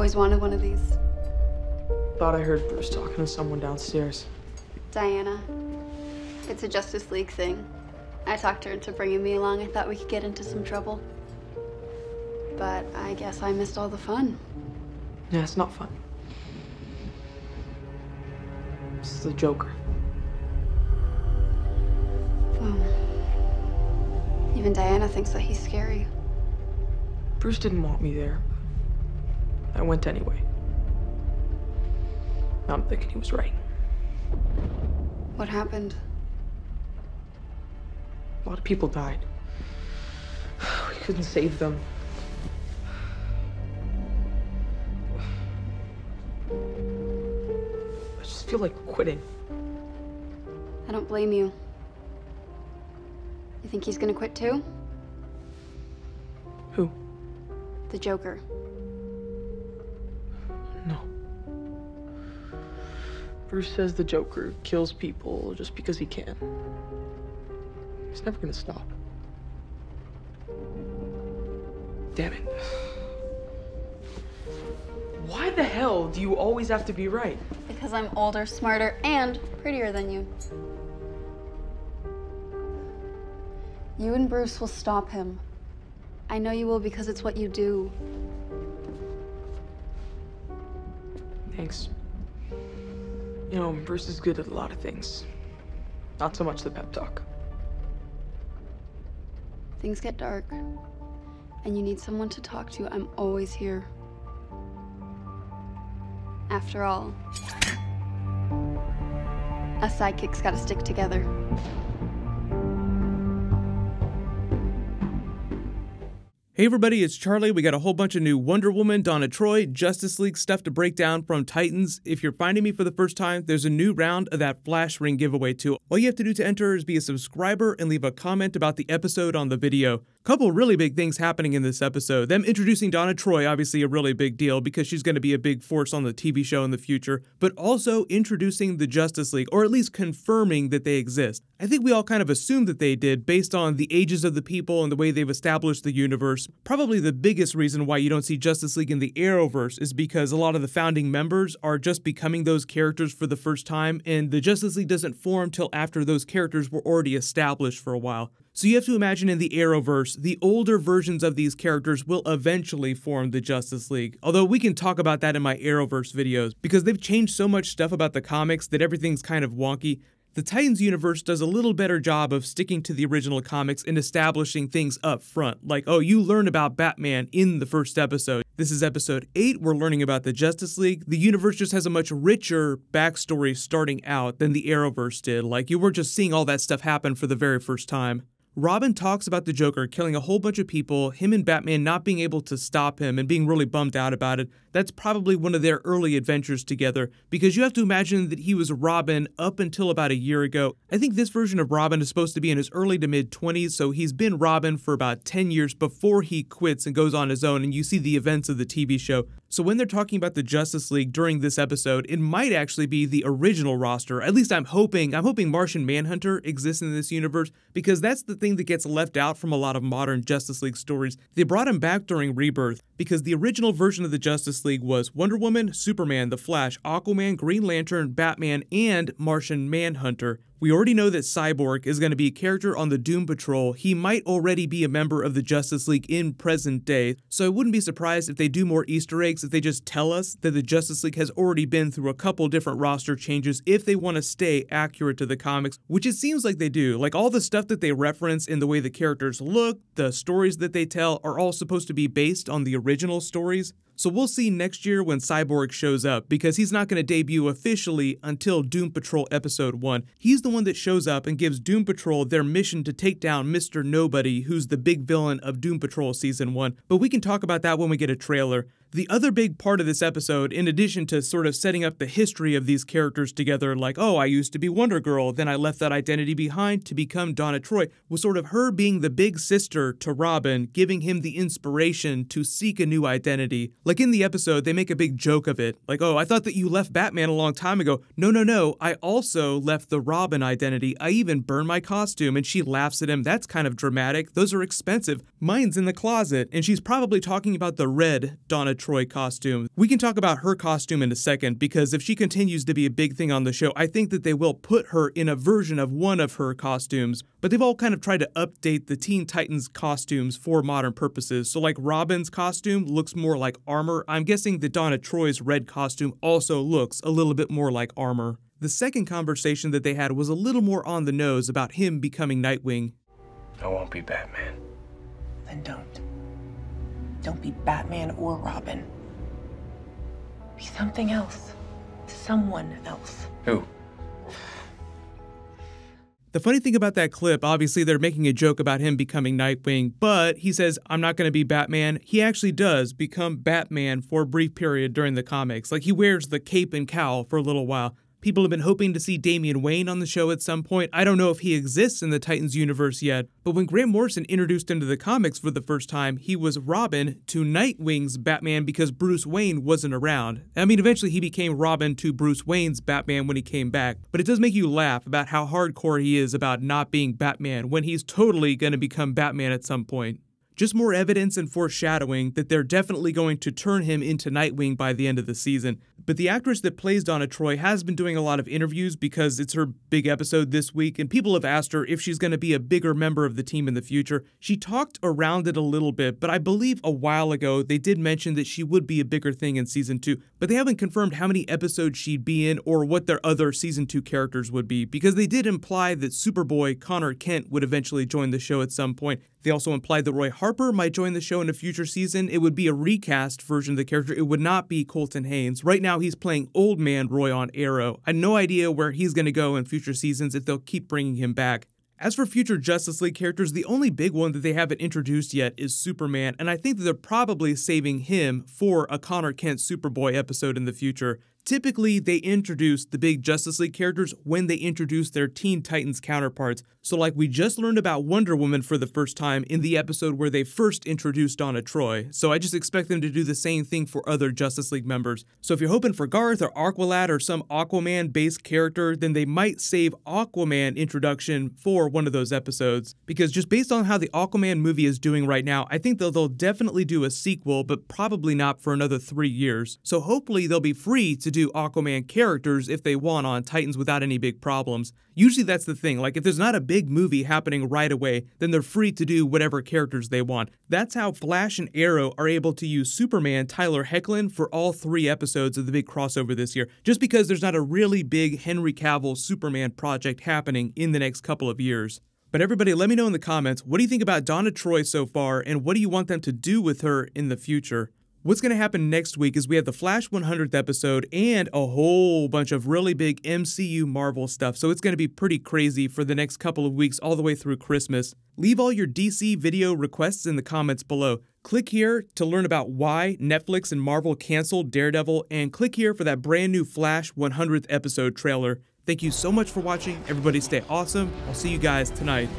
always wanted one of these. Thought I heard Bruce talking to someone downstairs. Diana. It's a Justice League thing. I talked her into bringing me along. I thought we could get into some trouble. But I guess I missed all the fun. Yeah, it's not fun. It's the Joker. Well, even Diana thinks that he's scary. Bruce didn't want me there. I went anyway. Now I'm thinking he was right. What happened? A lot of people died. We couldn't save them. I just feel like quitting. I don't blame you. You think he's gonna quit too? Who? The Joker. No. Bruce says the Joker kills people just because he can. He's never gonna stop. Damn it. Why the hell do you always have to be right? Because I'm older, smarter, and prettier than you. You and Bruce will stop him. I know you will because it's what you do. Thanks. You know, Bruce is good at a lot of things. Not so much the pep talk. Things get dark, and you need someone to talk to. I'm always here. After all, us sidekicks gotta stick together. Hey everybody, it's Charlie. We got a whole bunch of new Wonder Woman, Donna Troy, Justice League stuff to break down from Titans. If you're finding me for the first time, there's a new round of that Flash Ring giveaway too. All you have to do to enter is be a subscriber and leave a comment about the episode on the video. Couple really big things happening in this episode. Them introducing Donna Troy, obviously a really big deal because she's going to be a big force on the TV show in the future, but also introducing the Justice League, or at least confirming that they exist. I think we all kind of assumed that they did based on the ages of the people and the way they've established the universe. Probably the biggest reason why you don't see Justice League in the Arrowverse is because a lot of the founding members are just becoming those characters for the first time, and the Justice League doesn't form till after those characters were already established for a while. So you have to imagine in the Arrowverse, the older versions of these characters will eventually form the Justice League. Although we can talk about that in my Arrowverse videos, because they've changed so much stuff about the comics that everything's kind of wonky. The Titans universe does a little better job of sticking to the original comics and establishing things up front. Like, oh, you learn about Batman in the first episode. This is episode 8, we're learning about the Justice League. The universe just has a much richer backstory starting out than the Arrowverse did. Like, you weren't just seeing all that stuff happen for the very first time. Robin talks about the Joker killing a whole bunch of people, him and Batman not being able to stop him and being really bummed out about it. That's probably one of their early adventures together, because you have to imagine that he was Robin up until about a year ago. I think this version of Robin is supposed to be in his early to mid-20s, so he's been Robin for about 10 years before he quits and goes on his own, and you see the events of the TV show. So when they're talking about the Justice League during this episode, it might actually be the original roster. At least I'm hoping Martian Manhunter exists in this universe, because that's the thing that gets left out from a lot of modern Justice League stories. They brought him back during Rebirth, because the original version of the Justice League was Wonder Woman, Superman, The Flash, Aquaman, Green Lantern, Batman, and Martian Manhunter. We already know that Cyborg is going to be a character on the Doom Patrol. He might already be a member of the Justice League in present day, so I wouldn't be surprised if they do more Easter eggs, if they just tell us that the Justice League has already been through a couple different roster changes if they want to stay accurate to the comics, which it seems like they do. Like, all the stuff that they reference in the way the characters look, the stories that they tell are all supposed to be based on the original stories. So we'll see next year when Cyborg shows up, because he's not going to debut officially until Doom Patrol Episode 1. He's the one that shows up and gives Doom Patrol their mission to take down Mr. Nobody, who's the big villain of Doom Patrol Season 1. But we can talk about that when we get a trailer. The other big part of this episode, in addition to sort of setting up the history of these characters together, like, oh, I used to be Wonder Girl, then I left that identity behind to become Donna Troy, was sort of her being the big sister to Robin, giving him the inspiration to seek a new identity. Like in the episode, they make a big joke of it. Like, oh, I thought that you left Batman a long time ago. No, I also left the Robin identity. I even burned my costume, and she laughs at him. That's kind of dramatic. Those are expensive. Mine's in the closet. And she's probably talking about the red Donna Troy costume. We can talk about her costume in a second, because if she continues to be a big thing on the show, I think that they will put her in a version of one of her costumes. But they've all kind of tried to update the Teen Titans costumes for modern purposes. So like Robin's costume looks more like armor. I'm guessing that Donna Troy's red costume also looks a little bit more like armor. The second conversation that they had was a little more on the nose about him becoming Nightwing. I won't be Batman. Then don't. Don't be Batman or Robin. Be something else. Someone else. Who? The funny thing about that clip, obviously they're making a joke about him becoming Nightwing, but he says, I'm not going to be Batman. He actually does become Batman for a brief period during the comics. Like, he wears the cape and cowl for a little while. People have been hoping to see Damian Wayne on the show at some point. I don't know if he exists in the Titans universe yet, but when Grant Morrison introduced him to the comics for the first time, he was Robin to Nightwing's Batman because Bruce Wayne wasn't around. I mean, eventually he became Robin to Bruce Wayne's Batman when he came back, but it does make you laugh about how hardcore he is about not being Batman when he's totally going to become Batman at some point. Just more evidence and foreshadowing that they're definitely going to turn him into Nightwing by the end of the season. But the actress that plays Donna Troy has been doing a lot of interviews because it's her big episode this week, and people have asked her if she's going to be a bigger member of the team in the future. She talked around it a little bit, but I believe a while ago they did mention that she would be a bigger thing in Season 2, but they haven't confirmed how many episodes she'd be in or what their other Season 2 characters would be, because they did imply that Superboy Connor Kent would eventually join the show at some point. They also implied that Roy Harper might join the show in a future season. It would be a recast version of the character. It would not be Colton Haynes. Right now, he's playing Old Man Roy on Arrow. I have no idea where he's going to go in future seasons if they'll keep bringing him back. As for future Justice League characters, the only big one that they haven't introduced yet is Superman, and I think that they're probably saving him for a Connor Kent Superboy episode in the future. Typically, they introduce the big Justice League characters when they introduce their Teen Titans counterparts. So like we just learned about Wonder Woman for the first time in the episode where they first introduced Donna Troy. So I just expect them to do the same thing for other Justice League members. So if you're hoping for Garth or Aqualad or some Aquaman-based character, then they might save Aquaman introduction for one of those episodes. Because just based on how the Aquaman movie is doing right now, I think they'll definitely do a sequel, but probably not for another 3 years. So hopefully they'll be free to do Aquaman characters if they want on Titans without any big problems. Usually that's the thing, like if there's not a big movie happening right away, then they're free to do whatever characters they want. That's how Flash and Arrow are able to use Superman Tyler Hoechlin for all 3 episodes of the big crossover this year, just because there's not a really big Henry Cavill Superman project happening in the next couple of years. But everybody, let me know in the comments, what do you think about Donna Troy so far, and what do you want them to do with her in the future? What's going to happen next week is we have the Flash 100th episode and a whole bunch of really big MCU Marvel stuff, so it's going to be pretty crazy for the next couple of weeks all the way through Christmas. Leave all your DC video requests in the comments below. Click here to learn about why Netflix and Marvel canceled Daredevil, and click here for that brand new Flash 100th episode trailer. Thank you so much for watching. Everybody stay awesome. I'll see you guys tonight.